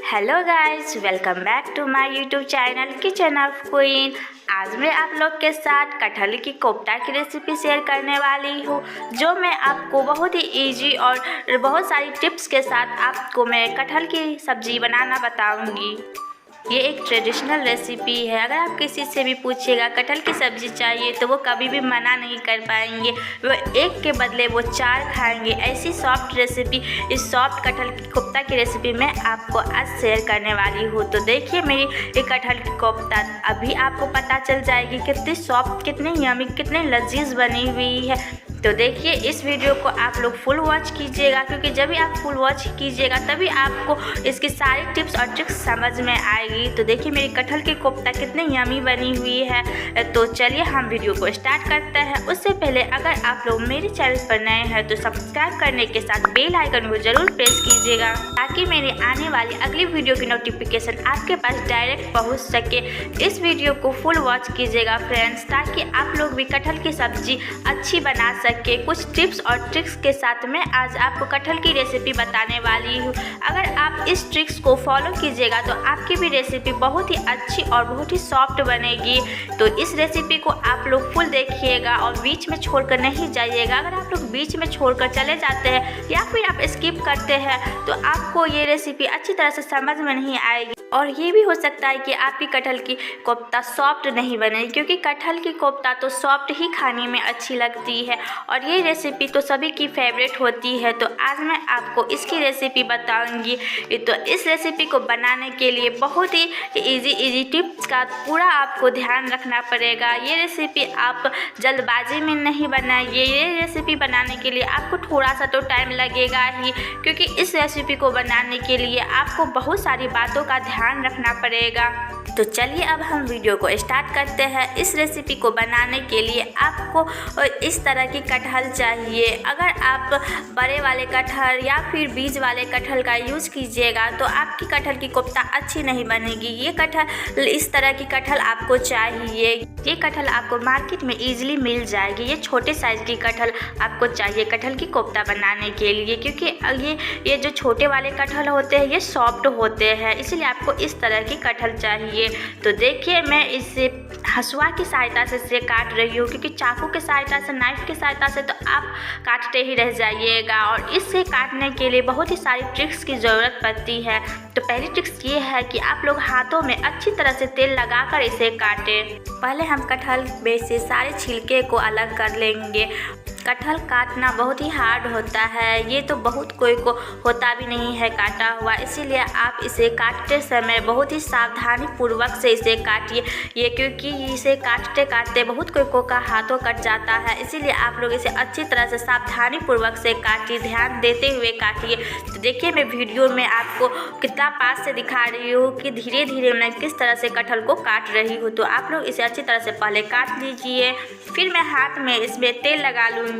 Hello guys, welcome back to my YouTube channel kitchen of queen. आज मैं आप लोग के साथ कटहल की कोफ्ता की रेसिपी शेयर करने वाली हूँ, जो मैं आपको बहुत ही इजी और बहुत सारी टिप्स के साथ आपको मैं कटहल की सब्ज़ी बनाना बताऊँगी। ये एक ट्रेडिशनल रेसिपी है। अगर आप किसी से भी पूछिएगा कटहल की सब्ज़ी चाहिए तो वो कभी भी मना नहीं कर पाएंगे। वो एक के बदले वो 4 खाएंगे। ऐसी सॉफ्ट रेसिपी, इस सॉफ्ट कटहल की कोफ्ता की रेसिपी मैं आपको आज शेयर करने वाली हूँ। तो देखिए मेरी ये कटहल की कोफ्ता अभी आपको पता चल जाएगी कितनी सॉफ्ट, कितनी यमी, कितनी लजीज बनी हुई है। तो देखिए इस वीडियो को आप लोग फुल वॉच कीजिएगा, क्योंकि जब भी आप फुल वॉच कीजिएगा तभी आपको इसकी सारी टिप्स और ट्रिक्स समझ में आएगी। तो देखिए मेरी कटहल की कोफ्ता कितनी यमी बनी हुई है। तो चलिए हम वीडियो को स्टार्ट करते हैं। उससे पहले अगर आप लोग मेरे चैनल पर नए हैं तो सब्सक्राइब करने के साथ बेल आइकन को जरूर प्रेस कीजिएगा, ताकि मेरे आने वाली अगली वीडियो की नोटिफिकेशन आपके पास डायरेक्ट पहुँच सके। इस वीडियो को फुल वॉच कीजिएगा फ्रेंड्स, ताकि आप लोग भी कटहल की सब्जी अच्छी बना सके। कुछ टिप्स और ट्रिक्स के साथ मैं आज आपको कटहल की रेसिपी बताने वाली हूँ। अगर आप इस ट्रिक्स को फॉलो कीजिएगा तो आपकी भी रेसिपी बहुत ही अच्छी और बहुत ही सॉफ्ट बनेगी। तो इस रेसिपी को आप लोग फुल देखिएगा और बीच में छोड़कर नहीं जाइएगा। अगर आप लोग बीच में छोड़कर चले जाते हैं या फिर आप स्किप करते हैं तो आपको ये रेसिपी अच्छी तरह से समझ में नहीं आएगी, और ये भी हो सकता है कि आपकी कटहल की कोफ्ता सॉफ्ट नहीं बने, क्योंकि कटहल की कोफ्ता तो सॉफ्ट ही खाने में अच्छी लगती है और ये रेसिपी तो सभी की फेवरेट होती है। तो आज मैं आपको इसकी रेसिपी बताऊंगी। तो इस रेसिपी को बनाने के लिए बहुत ही इजी टिप्स का पूरा आपको ध्यान रखना पड़ेगा। ये रेसिपी आप जल्दबाजी में नहीं बनाइए। ये रेसिपी बनाने के लिए आपको थोड़ा सा तो टाइम लगेगा ही, क्योंकि इस रेसिपी को बनाने के लिए आपको बहुत सारी बातों का ध्यान रखना पड़ेगा। तो चलिए अब हम वीडियो को स्टार्ट करते हैं। इस रेसिपी को बनाने के लिए आपको इस तरह की कटहल चाहिए। अगर आप बड़े वाले कटहल या फिर बीज वाले कटहल का यूज़ कीजिएगा तो आपकी कटहल की कोफ्ता अच्छी नहीं बनेगी। ये कटहल, इस तरह की कटहल आपको चाहिए। ये कटहल आपको मार्केट में ईजिली मिल जाएगी। ये छोटे साइज़ की कटहल आपको चाहिए कटहल की कोफ्ता बनाने के लिए, क्योंकि ये जो छोटे वाले कटहल होते हैं ये सॉफ्ट होते हैं, इसलिए आपको इस तरह की कटहल चाहिए। तो देखिए मैं इसे हसुआ की सहायता से इसे काट रही हूँ, क्योंकि चाकू की सहायता से, नाइफ की सहायता से तो आप काटते ही रह जाइएगा। और इसे काटने के लिए बहुत ही सारी ट्रिक्स की ज़रूरत पड़ती है। तो पहली ट्रिक्स ये है कि आप लोग हाथों में अच्छी तरह से तेल लगाकर इसे काटें। पहले हम कटहल में से सारे छिलके को अलग कर लेंगे। कटहल काटना बहुत ही हार्ड होता है, ये तो बहुत कोई को होता भी नहीं है काटा हुआ, इसीलिए आप इसे काटते समय बहुत ही सावधानी पूर्वक से इसे काटिए। ये क्योंकि इसे काटते काटते बहुत कोई को का हाथों कट जाता है, इसीलिए आप लोग इसे अच्छी तरह से सावधानी पूर्वक से काटिए, ध्यान देते हुए काटिए। तो देखिए मैं वीडियो में आपको कितना पास से दिखा रही हूँ कि धीरे धीरे मैं किस तरह से कटहल को काट रही हूँ। तो आप लोग इसे अच्छी तरह से पहले काट लीजिए, फिर मैं हाथ में इसमें तेल लगा लूँगी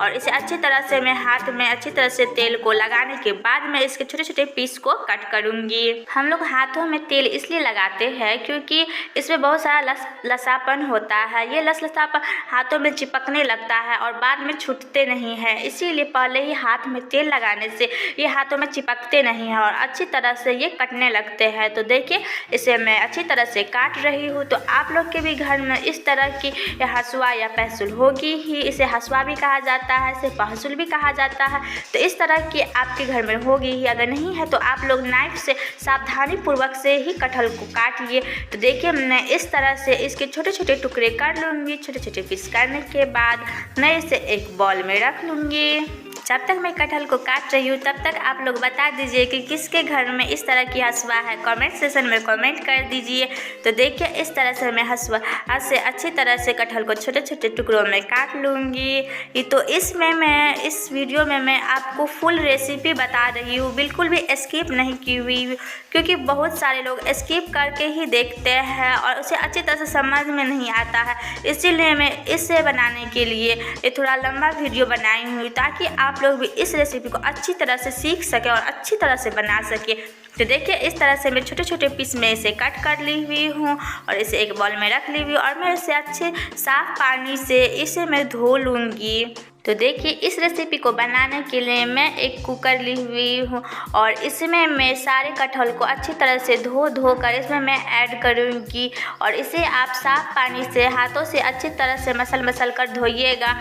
और इसे अच्छी तरह से मैं हाथ में अच्छी तरह से तेल को लगाने के बाद मैं इसके छोटे छोटे पीस को कट करूँगी। हम लोग हाथों में तेल इसलिए लगाते हैं क्योंकि इसमें बहुत सारा लसापन होता है। ये लसापन हाथों में चिपकने लगता है और बाद में छूटते नहीं है, इसीलिए पहले ही हाथ में तेल लगाने से ये हाथों में चिपकते नहीं हैं और अच्छी तरह से ये कटने लगते हैं। तो देखिए इसे मैं अच्छी तरह से काट रही हूँ। तो आप लोग के भी घर में इस तरह की हसुआ या पैंसुल होगी ही। इसे हसुआ भी कहा जाता है, इसे पहसुल भी कहा जाता है। तो इस तरह की आपके घर में होगी ही। अगर नहीं है तो आप लोग नाइफ से सावधानी पूर्वक से ही कटहल को काटिए। तो देखिए मैं इस तरह से इसके छोटे छोटे टुकड़े कर लूँगी। छोटे छोटे पीस करने के बाद मैं इसे एक बॉल में रख लूँगी। जब तक मैं कटहल को काट रही हूँ तब तक आप लोग बता दीजिए कि किसके घर में इस तरह की हसुआ है। कमेंट सेक्शन में कमेंट कर दीजिए। तो देखिए इस तरह से मैं हसुआ से अच्छी तरह से कटहल को छोटे छोटे टुकड़ों में काट लूँगी। तो इसमें मैं इस वीडियो में मैं आपको फुल रेसिपी बता रही हूँ, बिल्कुल भी स्किप नहीं की हुई, क्योंकि बहुत सारे लोग स्किप करके ही देखते हैं और उसे अच्छी तरह से समझ में नहीं आता है। इसीलिए मैं इसे बनाने के लिए ये थोड़ा लंबा वीडियो बनाई हूँ, ताकि आप लोग भी इस रेसिपी को अच्छी तरह से सीख सके और अच्छी तरह से बना सके। तो देखिए इस तरह से मैं छोटे छोटे पीस में इसे कट कर ली हुई हूँ और इसे एक बॉल में रख ली हुई और मैं इसे अच्छे साफ पानी से इसे मैं धो लूँगी। तो देखिए इस रेसिपी को बनाने के लिए मैं एक कुकर ली हुई हूँ और इसमें मैं सारे कटहल को अच्छी तरह से धो कर इसमें मैं ऐड करूँगी और इसे आप साफ पानी से हाथों से अच्छी तरह से मसल कर धोइएगा,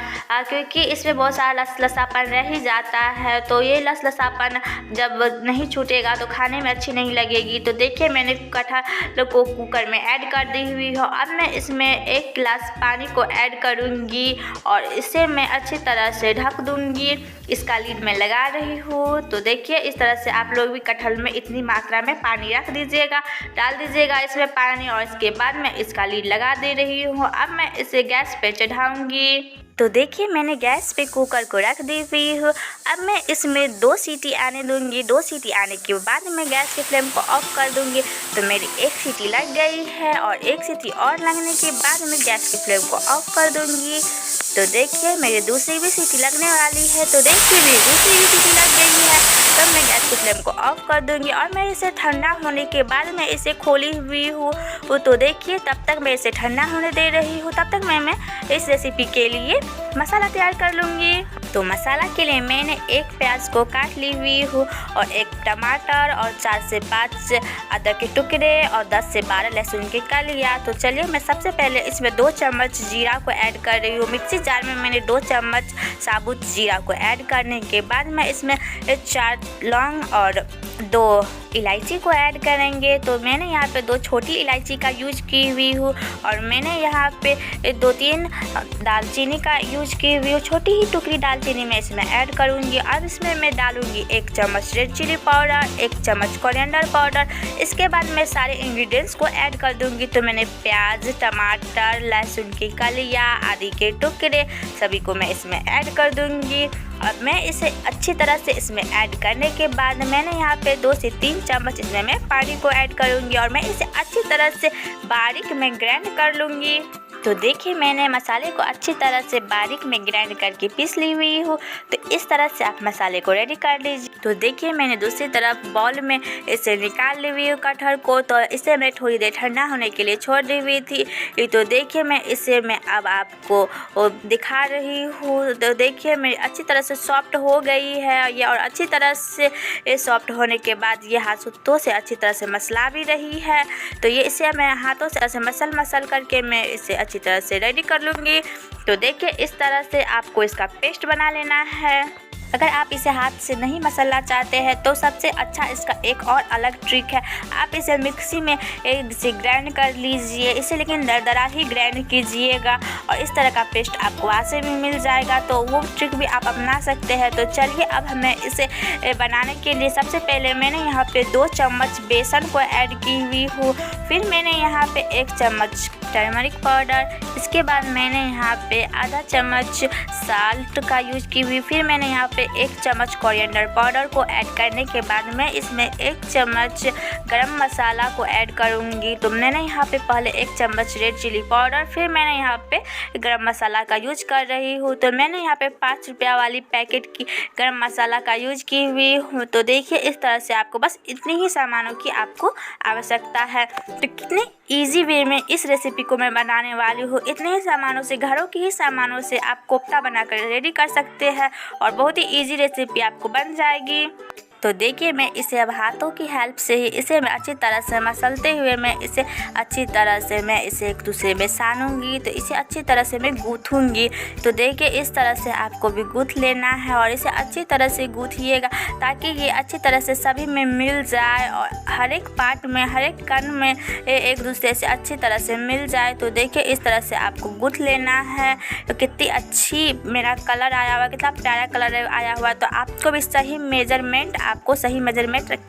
क्योंकि इसमें बहुत सारा लसलसापन रह ही जाता है। तो ये लसलसापन जब नहीं छूटेगा तो खाने में अच्छी नहीं लगेगी। तो देखिए मैंने कटहल को कुकर में ऐड कर दी हुई हो। अब मैं इसमें 1 गिलास पानी को ऐड करूँगी और इसे मैं अच्छी तरह से ढक दूँगी। इसका लीड मैं लगा रही हूँ। तो देखिए इस तरह से आप लोग भी कटहल में इतनी मात्रा में पानी रख दीजिएगा, डाल दीजिएगा इसमें पानी और इसके बाद मैं इसका लीड लगा दे रही हूँ। अब मैं इसे गैस पे चढ़ाऊँगी। तो देखिए मैंने गैस पे कुकर को रख दी हुई हूँ। अब मैं इसमें 2 सीटी आने दूँगी। 2 सीटी आने के बाद मैं गैस के फ्लेम को ऑफ कर दूँगी। तो मेरी 1 सीटी लग गई है और 1 सीटी और लगने के बाद मैं गैस के फ्लेम को ऑफ कर दूँगी। तो देखिए मेरी दूसरी भी सीटी लगने वाली है। तो देखिए मेरी दूसरी भी सीटी लग गई है। तब मैं गैस के फ्लेम को ऑफ कर दूँगी और मैं इसे ठंडा होने के बाद मैं इसे खोली हुई हूँ। तो देखिए तब तक मैं इसे ठंडा होने दे रही हूँ। तब तक मैं इस रेसिपी के लिए मसाला तैयार कर लूँगी। तो मसाला के लिए मैंने 1 प्याज को काट ली हुई हूँ और 1 टमाटर और 4 से 5 अदरक के टुकड़े और 10 से 12 लहसुन की कलियाँ। तो चलिए मैं सबसे पहले इसमें 2 चम्मच जीरा को ऐड कर रही हूँ। मिक्सी जार में मैंने 2 चम्मच साबुत जीरा को ऐड करने के बाद मैं इसमें 4 लौंग और 2 इलायची को ऐड करेंगे। तो मैंने यहाँ पे 2 छोटी इलायची का यूज की हुई हूँ और मैंने यहाँ पे 2-3 दालचीनी का यूज की हुई हूँ। छोटी ही टुकड़ी दालचीनी मैं इसमें ऐड करूँगी। अब इसमें मैं डालूँगी 1 चम्मच रेड चिली पाउडर, 1 चम्मच कोरिएंडर पाउडर। इसके बाद मैं सारे इंग्रेडिएंट्स को ऐड कर दूँगी। तो मैंने प्याज, टमाटर, लहसुन की कलियाँ आदि के टुकड़े सभी को मैं इसमें ऐड कर दूँगी। अब मैं इसे अच्छी तरह से इसमें ऐड करने के बाद मैंने यहाँ पे 2 से 3 चम्मच इसमें मैं पानी को ऐड करूँगी और मैं इसे अच्छी तरह से बारीक में ग्राइंड कर लूँगी। तो देखिए मैंने मसाले को अच्छी तरह से बारीक में ग्राइंड करके पीस ली हुई हूँ। तो इस तरह से आप मसाले को रेडी कर लीजिए। तो देखिए मैंने दूसरी तरफ बाउल में इसे निकाल ली हुई हूँ कटहल को। तो इसे मैं थोड़ी देर ठंडा होने के लिए छोड़ दी हुई थी। तो देखिए मैं इसे अब आपको दिखा रही हूँ। तो देखिए मेरी अच्छी तरह से सॉफ्ट हो गई है ये और अच्छी तरह से सॉफ्ट होने के बाद ये हाथों से अच्छी तरह से मसला भी रही है। तो ये इसे मैं हाथों से ऐसे मसल करके मैं इसे अच्छी तरह से रेडी कर लूँगी। तो देखिए इस तरह से आपको इसका पेस्ट बना लेना है। अगर आप इसे हाथ से नहीं मसलना चाहते हैं तो सबसे अच्छा इसका एक और अलग ट्रिक है, आप इसे मिक्सी में से ग्राइंड कर लीजिए। इसे लेकिन दरदरा ही ग्राइंड कीजिएगा और इस तरह का पेस्ट आपको वहाँ से भी मिल जाएगा। तो वो ट्रिक भी आप अपना सकते हैं। तो चलिए अब हमें इसे बनाने के लिए सबसे पहले मैंने यहाँ पे 2 चम्मच बेसन को ऐड की हुई हूँ। फिर मैंने यहाँ पे 1 चम्मच टर्मरिक पाउडर, इसके बाद मैंने यहाँ पे आधा चम्मच साल्ट का यूज की हुई। फिर मैंने यहाँ पे 1 चम्मच कोरिएंडर पाउडर को ऐड करने के बाद मैं इसमें 1 चम्मच गरम मसाला को ऐड करूँगी। तो मैंने यहाँ पे पहले 1 चम्मच रेड चिली पाउडर, फिर मैंने यहाँ पे गरम मसाला का यूज कर रही हूँ। तो मैंने यहाँ पे 5 रुपया वाली पैकेट की गरम मसाला का यूज की हुई हूँ। तो देखिए इस तरह से आपको बस इतनी ही सामानों की आपको आवश्यकता है। तो कितने ईजी वे में इस रेसिपी को मैं बनाने वाली हूँ। इतने ही सामानों से, घरों के ही सामानों से आप कोफ्ता बनाकर रेडी कर सकते हैं और बहुत ही इजी रेसिपी आपको बन जाएगी। तो देखिए मैं इसे अब हाथों की हेल्प से ही इसे मैं अच्छी तरह से मसलते हुए मैं इसे अच्छी तरह से मैं इसे एक दूसरे में सानूंगी। तो इसे अच्छी तरह से मैं गूँथूंगी। तो देखिए इस तरह से आपको भी गूँथ लेना है और इसे अच्छी तरह से गूँथिएगा ताकि ये अच्छी तरह से सभी में मिल जाए और हर एक पार्ट में, हर एक कण में एक दूसरे से अच्छी तरह से मिल जाए। तो देखिए इस तरह से आपको गूँथ लेना है। तो कितनी अच्छी मेरा कलर आया हुआ, कितना प्यारा कलर आया हुआ। तो आपको भी सही मेजरमेंट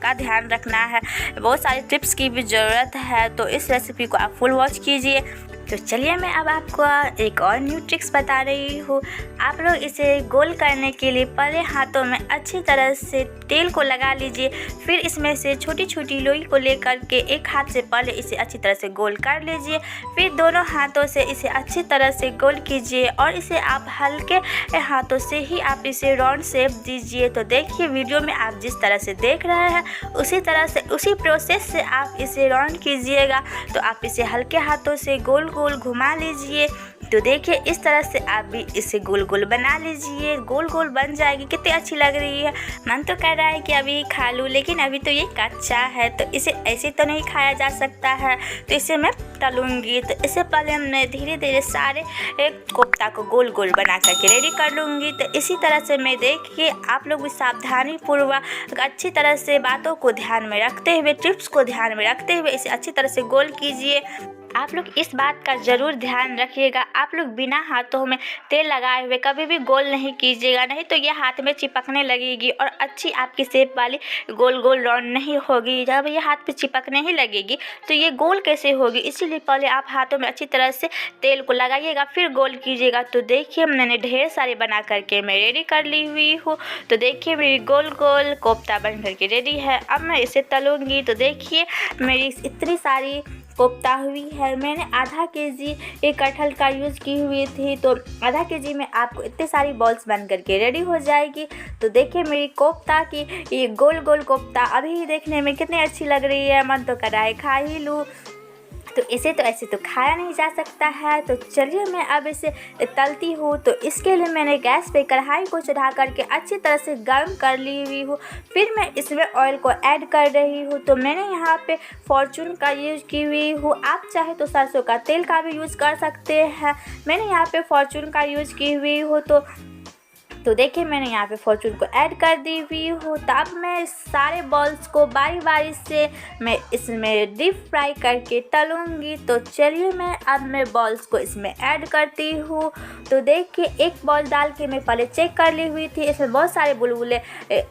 का ध्यान रखना है। बहुत सारी टिप्स की भी ज़रूरत है। तो इस रेसिपी को आप फुल वॉच कीजिए। तो चलिए मैं अब आपको एक और न्यू ट्रिक्स बता रही हूँ। आप लोग इसे गोल करने के लिए पहले हाथों में अच्छी तरह से तेल को लगा लीजिए। फिर इसमें से छोटी छोटी लोई को लेकर के एक हाथ से पहले इसे अच्छी तरह से गोल कर लीजिए। फिर दोनों हाथों से इसे अच्छी तरह से गोल कीजिए और इसे आप हल्के हाथों से ही आप इसे राउंड शेप दीजिए। तो देखिए वीडियो में आप जिस तरह से देख रहे हैं उसी तरह से, उसी प्रोसेस से आप इसे राउंड कीजिएगा। तो आप इसे हल्के हाथों से गोल गोल घुमा लीजिए तो देखिए इस तरह से आप भी इसे गोल गोल बना लीजिए। गोल गोल बन जाएगी, कितनी अच्छी लग रही है। मन तो कह रहा है कि अभी खा लूँ, लेकिन अभी तो ये कच्चा है तो इसे ऐसे तो नहीं खाया जा सकता है, तो इसे मैं तलूँगी। तो इससे पहले हमने धीरे धीरे सारे एक कोफ्ता को गोल गोल बना करके रेडी कर लूँगी। तो इसी तरह से मैं देखिए आप लोग भी सावधानी पूर्वक अच्छी तरह से बातों को ध्यान में रखते हुए, टिप्स को ध्यान में रखते हुए इसे अच्छी तरह से गोल कीजिए। आप लोग इस बात का ज़रूर ध्यान रखिएगा, आप लोग बिना हाथों में तेल लगाए हुए कभी भी गोल नहीं कीजिएगा, नहीं तो ये हाथ में चिपकने लगेगी और अच्छी आपकी शेप वाली गोल गोल राउंड नहीं होगी। जब ये हाथ पे चिपकने ही लगेगी तो ये गोल कैसे होगी। इसीलिए पहले आप हाथों में अच्छी तरह से तेल को लगाइएगा, फिर गोल कीजिएगा। तो देखिए मैंने ढेर सारे बना करके मैं रेडी कर ली हुई हूँ। तो देखिए मेरी गोल गोल कोफ्ता बन करके रेडी है। अब मैं इसे तलूँगी। तो देखिए मेरी इतनी सारी कोफ्ता हुई है। मैंने आधा केजी एक कटहल का यूज़ की हुई थी, तो आधा केजी में आपको इतने सारी बॉल्स बन करके रेडी हो जाएगी। तो देखिए मेरी कोफ्ता की ये गोल गोल कोफ्ता अभी देखने में कितनी अच्छी लग रही है। मन तो कर रहा है खा ही लूँ। तो इसे तो ऐसे तो खाया नहीं जा सकता है। तो चलिए मैं अब इसे तलती हूँ। तो इसके लिए मैंने गैस पे कढ़ाई को चढ़ा करके अच्छी तरह से गर्म कर ली हुई हूँ। फिर मैं इसमें ऑयल को ऐड कर रही हूँ। तो मैंने यहाँ पे फॉर्चून का यूज़ की हुई हूँ, आप चाहे तो सरसों का तेल का भी यूज़ कर सकते हैं। मैंने यहाँ पे फॉर्चून का यूज़ की हुई हूँ। तो देखिए मैंने यहाँ पे फॉर्चून को ऐड कर दी हुई हूँ। तो अब मैं सारे बॉल्स को बारी बारी से मैं इसमें डीप फ्राई करके तलूँगी। तो चलिए मैं बॉल्स को इसमें ऐड करती हूँ। तो देखिए एक बॉल डाल के मैं पहले चेक कर ली हुई थी, इसमें बहुत सारे बुलबुले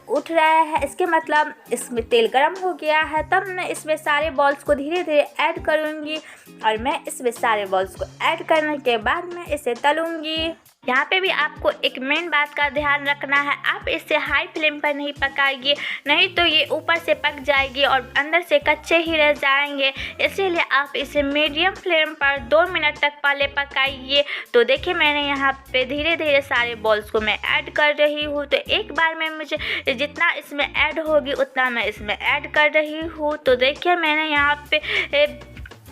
उठ रहे हैं, इसके मतलब इसमें तेल गर्म हो गया है। तब मैं इसमें सारे बॉल्स को धीरे धीरे ऐड करूँगी और मैं इसमें सारे बॉल्स को ऐड करने के बाद मैं इसे तलूँगी। यहाँ पे भी आपको एक मेन बात का ध्यान रखना है, आप इसे हाई फ्लेम पर नहीं पकाइए, नहीं तो ये ऊपर से पक जाएगी और अंदर से कच्चे ही रह जाएंगे। इसीलिए आप इसे मीडियम फ्लेम पर 2 मिनट तक पहले पकाइए। तो देखिए मैंने यहाँ पे धीरे धीरे सारे बॉल्स को मैं ऐड कर रही हूँ। तो एक बार में मुझे जितना इसमें ऐड होगी उतना मैं इसमें ऐड कर रही हूँ। तो देखिए मैंने यहाँ पे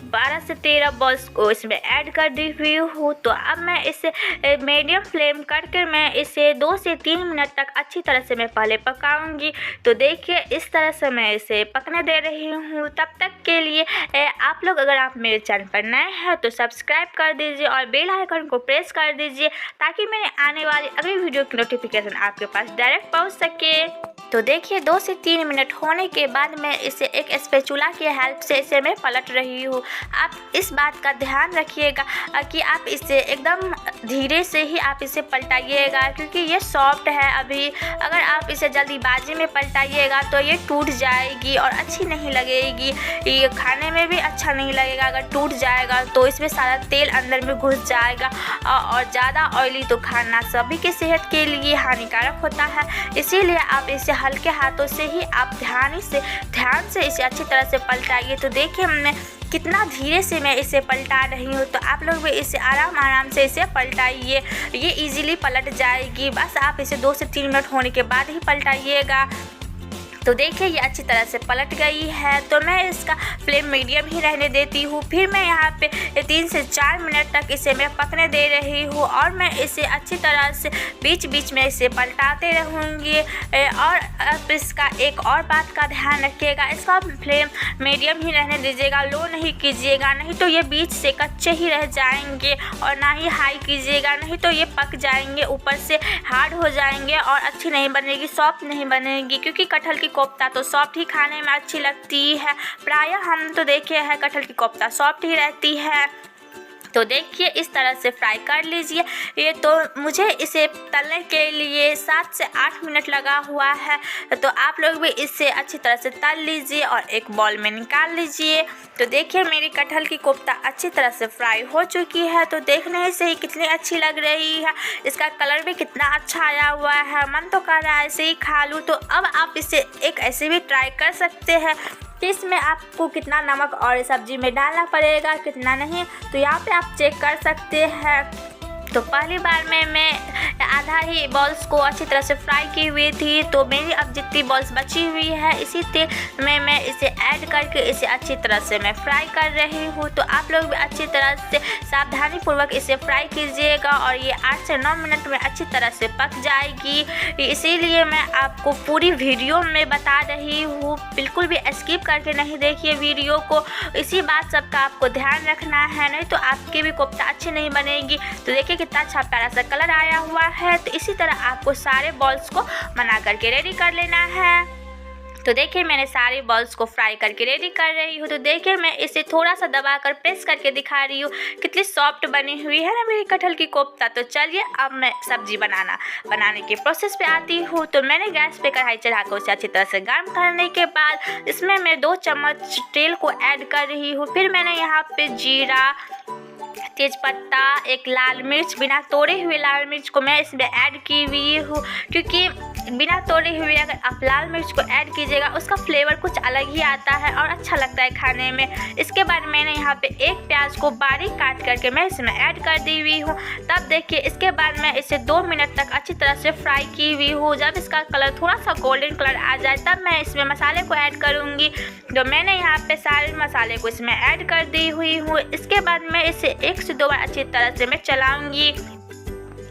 12 से 13 बॉल्स को इसमें ऐड कर दी हुई हूँ। तो अब मैं इसे मीडियम फ्लेम करके मैं इसे 2 से 3 मिनट तक अच्छी तरह से मैं पहले पकाऊंगी। तो देखिए इस तरह से मैं इसे पकने दे रही हूँ। तब तक के लिए आप लोग अगर आप मेरे चैनल पर नए हैं तो सब्सक्राइब कर दीजिए और बेल आइकन को प्रेस कर दीजिए, ताकि मेरे आने वाली अगली वीडियो की नोटिफिकेशन आपके पास डायरेक्ट पहुँच सके। तो देखिए 2 से 3 मिनट होने के बाद मैं इसे एक स्पैचुला की हेल्प से इसे मैं पलट रही हूँ। आप इस बात का ध्यान रखिएगा कि आप इसे एकदम धीरे से ही आप इसे पलटाइएगा, क्योंकि ये सॉफ्ट है अभी। अगर आप इसे जल्दीबाजी में पलटाइएगा तो ये टूट जाएगी और अच्छी नहीं लगेगी, ये खाने में भी अच्छा नहीं लगेगा। अगर टूट जाएगा तो इसमें सारा तेल अंदर में घुस जाएगा और ज़्यादा ऑयली तो खाना सभी की सेहत के लिए हानिकारक होता है। इसीलिए आप इसे हल्के हाथों से ही आप ध्यान से इसे अच्छी तरह से पलटाइए। तो देखिए हमने कितना धीरे से मैं इसे पलटा रही हूँ। तो आप लोग भी इसे आराम से इसे पलटाइए, ये इजीली पलट जाएगी। बस आप इसे 2 से 3 मिनट होने के बाद ही पलटाइएगा। तो देखिए ये अच्छी तरह से पलट गई है। तो मैं इसका फ्लेम मीडियम ही रहने देती हूँ। फिर मैं यहाँ पे 3 से 4 मिनट तक इसे मैं पकने दे रही हूँ और मैं इसे अच्छी तरह से बीच बीच में इसे पलटाते रहूँगी। और अब इसका एक और बात का ध्यान रखिएगा, इसका फ्लेम मीडियम ही रहने दीजिएगा, लो नहीं कीजिएगा, नहीं तो ये बीच से कच्चे ही रह जाएंगे। और ना ही हाई कीजिएगा, नहीं तो ये पक जाएंगे, ऊपर से हार्ड हो जाएंगे और अच्छी नहीं बनेगी, सॉफ्ट नहीं बनेगी। क्योंकि कटहल की कोफ्ता तो सॉफ्ट ही खाने में अच्छी लगती है। प्रायः हम तो देखे हैं कटहल की कोफ्ता सॉफ्ट ही रहती है। तो देखिए इस तरह से फ्राई कर लीजिए। ये तो मुझे इसे तलने के लिए 7 से 8 मिनट लगा हुआ है। तो आप लोग भी इसे अच्छी तरह से तल लीजिए और एक बॉल में निकाल लीजिए। तो देखिए मेरी कटहल की कोफ्ता अच्छी तरह से फ्राई हो चुकी है। तो देखने से ही कितनी अच्छी लग रही है, इसका कलर भी कितना अच्छा आया हुआ है। मन तो कर रहा है ऐसे ही खा लूँ। तो अब आप इसे एक ऐसे भी ट्राई कर सकते हैं कि इसमें आपको कितना नमक और सब्जी में डालना पड़ेगा, कितना नहीं। तो यहाँ पे आप चेक कर सकते हैं। तो पहली बार में मैं आधा ही बॉल्स को अच्छी तरह से फ्राई की हुई थी। तो मेरी अब जितनी बॉल्स बची हुई है इसी तेल में मैं इसे ऐड करके इसे अच्छी तरह से मैं फ्राई कर रही हूँ। तो आप लोग भी अच्छी तरह से सावधानी पूर्वक इसे फ्राई कीजिएगा और ये 8 से 9 मिनट में अच्छी तरह से पक जाएगी। इसीलिए मैं आपको पूरी वीडियो में बता रही हूँ, बिल्कुल भी स्किप करके नहीं देखिए वीडियो को। इसी बात सबका आपको ध्यान रखना है, नहीं तो आपकी भी कोफ्ता अच्छी नहीं बनेगी। तो देखिए कितना अच्छा प्यारा सा कलर आया हुआ है। तो इसी तरह आपको सारे बॉल्स को बना करके रेडी कर लेना है। तो देखिए मैंने सारे बॉल्स को फ्राई करके रेडी कर रही हूँ। तो देखिए मैं इसे थोड़ा सा दबाकर प्रेस करके दिखा रही हूँ कितनी सॉफ्ट बनी हुई है ना मेरी कटहल की कोफ्ता। तो चलिए अब मैं सब्जी बनाने के प्रोसेस पे आती हूँ। तो मैंने गैस पे कढ़ाई चढ़ाकर उसे अच्छी तरह से गर्म करने के बाद इसमें मैं 2 चम्मच तेल को ऐड कर रही हूँ। फिर मैंने यहाँ पे जीरा, तेजपत्ता, एक लाल मिर्च, बिना तोड़े हुए लाल मिर्च को मैं इसमें ऐड की हुई हूँ, क्योंकि बिना तोड़े हुए अगर आप लाल मिर्च को ऐड कीजिएगा उसका फ्लेवर कुछ अलग ही आता है और अच्छा लगता है खाने में। इसके बाद मैंने यहाँ पे एक प्याज को बारीक काट करके मैं इसमें ऐड कर दी हुई हूँ। तब देखिए इसके बाद मैं इसे 2 मिनट तक अच्छी तरह से फ्राई की हुई हूँ। जब इसका कलर थोड़ा सा गोल्डन कलर आ जाए तब मैं इसमें मसाले को ऐड करूँगी। तो मैंने यहाँ पे सारे मसाले को इसमें ऐड कर दी हुई हूँ। इसके बाद मैं इसे 1 से 2 बार अच्छी तरह से मैं चलाऊँगी।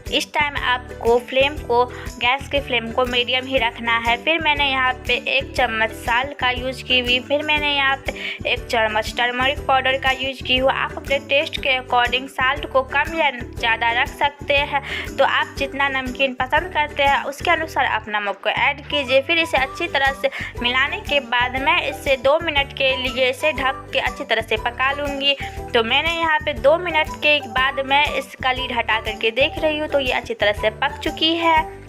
इस टाइम आपको गैस के फ्लेम को मीडियम ही रखना है। फिर मैंने यहाँ पे 1 चम्मच साल्ट का यूज की हुई। फिर मैंने यहाँ पे 1 चम्मच टर्मरिक पाउडर का यूज की हुआ। आप अपने टेस्ट के अकॉर्डिंग साल्ट को कम या ज़्यादा रख सकते हैं। तो आप जितना नमकीन पसंद करते हैं उसके अनुसार आप नमक को ऐड कीजिए। फिर इसे अच्छी तरह से मिलाने के बाद मैं इसे 2 मिनट के लिए इसे ढक के अच्छी तरह से पका लूँगी। तो मैंने यहाँ पे 2 मिनट के बाद मैं इसका लीड हटा करके देख रही हूँ तो ये अच्छी तरह से पक चुकी है।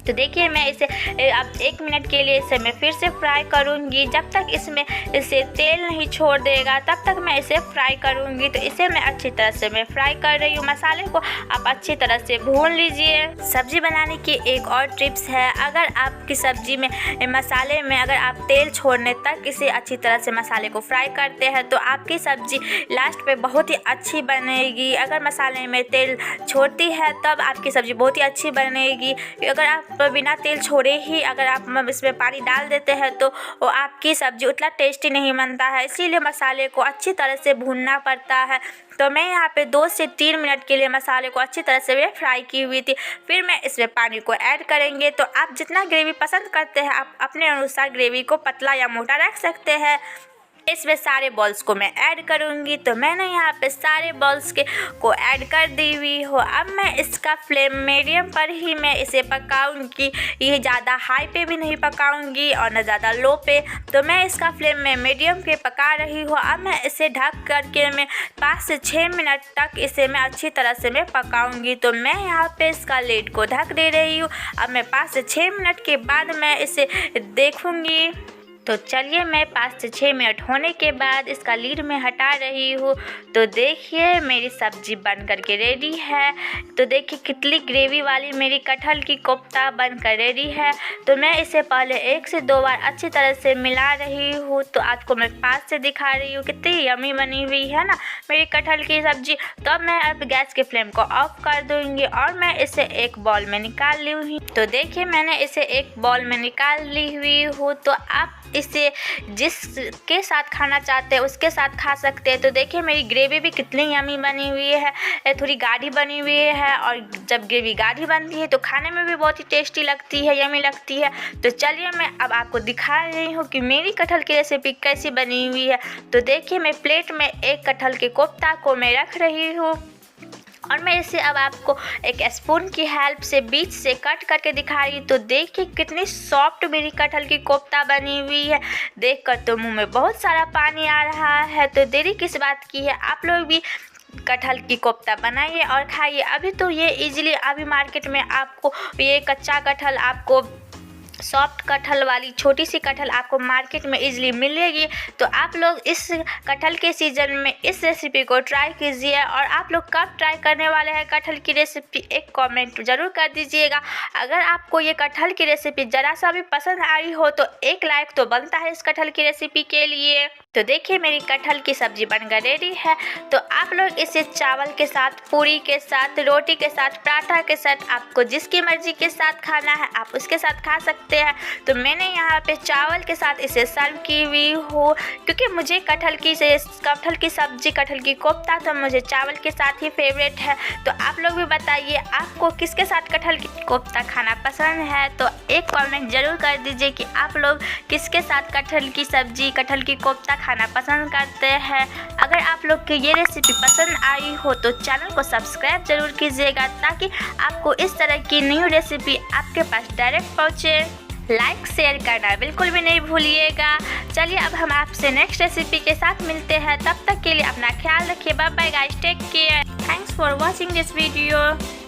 तो देखिए मैं इसे अब 1 मिनट के लिए इसे मैं फिर से फ्राई करूँगी। जब तक इसमें इसे तेल नहीं छोड़ देगा तब तक मैं इसे फ्राई करूँगी। तो इसे मैं अच्छी तरह से मैं फ्राई कर रही हूँ। मसाले को आप अच्छी तरह से भून लीजिए। सब्ज़ी बनाने की एक और टिप्स है, अगर आपकी सब्ज़ी में मसाले में अगर आप तेल छोड़ने तक इसे अच्छी तरह से मसाले को फ्राई करते हैं तो आपकी सब्ज़ी लास्ट पे बहुत ही अच्छी बनेगी। अगर मसाले में तेल छोड़ती है तब आपकी सब्ज़ी बहुत ही अच्छी बनेगी। अगर आप बिना तेल छोड़े ही अगर आप इसमें पानी डाल देते हैं तो वो आपकी सब्ज़ी उतना टेस्टी नहीं बनता है। इसीलिए मसाले को अच्छी तरह से भूनना पड़ता है। तो मैं यहाँ पे 2 से 3 मिनट के लिए मसाले को अच्छी तरह से फ्राई की हुई थी। फिर मैं इसमें पानी को ऐड करेंगे। तो आप जितना ग्रेवी पसंद करते हैं आप अपने अनुसार ग्रेवी को पतला या मोटा रख सकते हैं। इसमें सारे बॉल्स को मैं ऐड करूँगी। तो मैंने यहाँ पे सारे बॉल्स को ऐड कर दी हुई हो। अब मैं इसका फ्लेम मीडियम पर ही मैं इसे पकाऊँगी। ये ज़्यादा हाई पे भी नहीं पकाऊँगी और न ज़्यादा लो पे। तो मैं इसका फ्लेम में मीडियम पे पका रही हूँ। अब मैं इसे ढक करके मैं 5 से 6 मिनट तक इसे मैं अच्छी तरह से मैं पकाऊँगी। तो मैं यहाँ पे इसका लिड को ढक दे रही हूँ। अब मैं 5 से 6 मिनट के बाद मैं इसे देखूँगी। तो चलिए मैं 5 से 6 मिनट होने के बाद इसका लीड में हटा रही हूँ। तो देखिए मेरी सब्ज़ी बन करके रेडी है। तो देखिए कितनी ग्रेवी वाली मेरी कटहल की कोफ्ता बनकर रेडी है। तो मैं इसे पहले 1 से 2 बार अच्छी तरह से मिला रही हूँ। तो आपको मैं पास से दिखा रही हूँ कितनी यमी बनी हुई है ना मेरी कटहल की सब्ज़ी। तो अब मैं अब गैस के फ्लेम को ऑफ कर दूँगी और मैं इसे एक बाउल में निकाल ली हुई। तो देखिए मैंने इसे एक बाउल में निकाल ली हुई हूँ। तो आप इसे जिसके साथ खाना चाहते हैं उसके साथ खा सकते हैं। तो देखिए मेरी ग्रेवी भी कितनी यमी बनी हुई है, थोड़ी गाढ़ी बनी हुई है। और जब ग्रेवी गाढ़ी बनती है तो खाने में भी बहुत ही टेस्टी लगती है, यमी लगती है। तो चलिए मैं अब आपको दिखा रही हूँ कि मेरी कटहल की रेसिपी कैसी बनी हुई है। तो देखिए मैं प्लेट में एक कटहल के कोफ्ता को मैं रख रही हूँ और मैं इसे अब आपको एक स्पून की हेल्प से बीच से कट करके दिखा रही हूँ। तो देखिए कितनी सॉफ्ट मेरी कटहल की कोफ्ता बनी हुई है। देखकर तो मुंह में बहुत सारा पानी आ रहा है। तो देरी किस बात की है, आप लोग भी कटहल की कोफ्ता बनाइए और खाइए। अभी तो ये इजीली अभी मार्केट में आपको ये कच्चा कटहल आपको सॉफ्ट कटहल वाली छोटी सी कटहल आपको मार्केट में इजीली मिलेगी। तो आप लोग इस कटहल के सीज़न में इस रेसिपी को ट्राई कीजिए। और आप लोग कब ट्राई करने वाले हैं कटहल की रेसिपी, एक कमेंट ज़रूर कर दीजिएगा। अगर आपको ये कटहल की रेसिपी ज़रा सा भी पसंद आई हो तो एक लाइक तो बनता है इस कटहल की रेसिपी के लिए। तो देखिए मेरी कटहल की सब्ज़ी बनकर रेडी है। तो आप लोग इसे चावल के साथ, पूरी के साथ, रोटी के साथ, पराठा के साथ, आपको जिसकी मर्ज़ी के साथ खाना है आप उसके साथ खा सकते हैं। तो मैंने यहाँ पे चावल के साथ इसे सर्व की हुई हूँ, क्योंकि मुझे कटहल की सब्ज़ी, कटहल की कोफ्ता तो मुझे चावल के साथ ही फेवरेट है। तो आप लोग भी बताइए आपको किसके साथ कटहल की कोफ्ता खाना पसंद है। तो एक कमेंट ज़रूर कर दीजिए कि आप लोग किसके साथ कटहल की सब्ज़ी, कटहल की कोफ्ता खाना पसंद करते हैं। अगर आप लोग की ये रेसिपी पसंद आई हो तो चैनल को सब्सक्राइब ज़रूर कीजिएगा, ताकि आपको इस तरह की न्यू रेसिपी आपके पास डायरेक्ट पहुँचे। लाइक शेयर करना बिल्कुल भी नहीं भूलिएगा। चलिए अब हम आपसे नेक्स्ट रेसिपी के साथ मिलते हैं। तब तक के लिए अपना ख्याल रखिए। Bye bye guys, take care. Thanks for watching this video.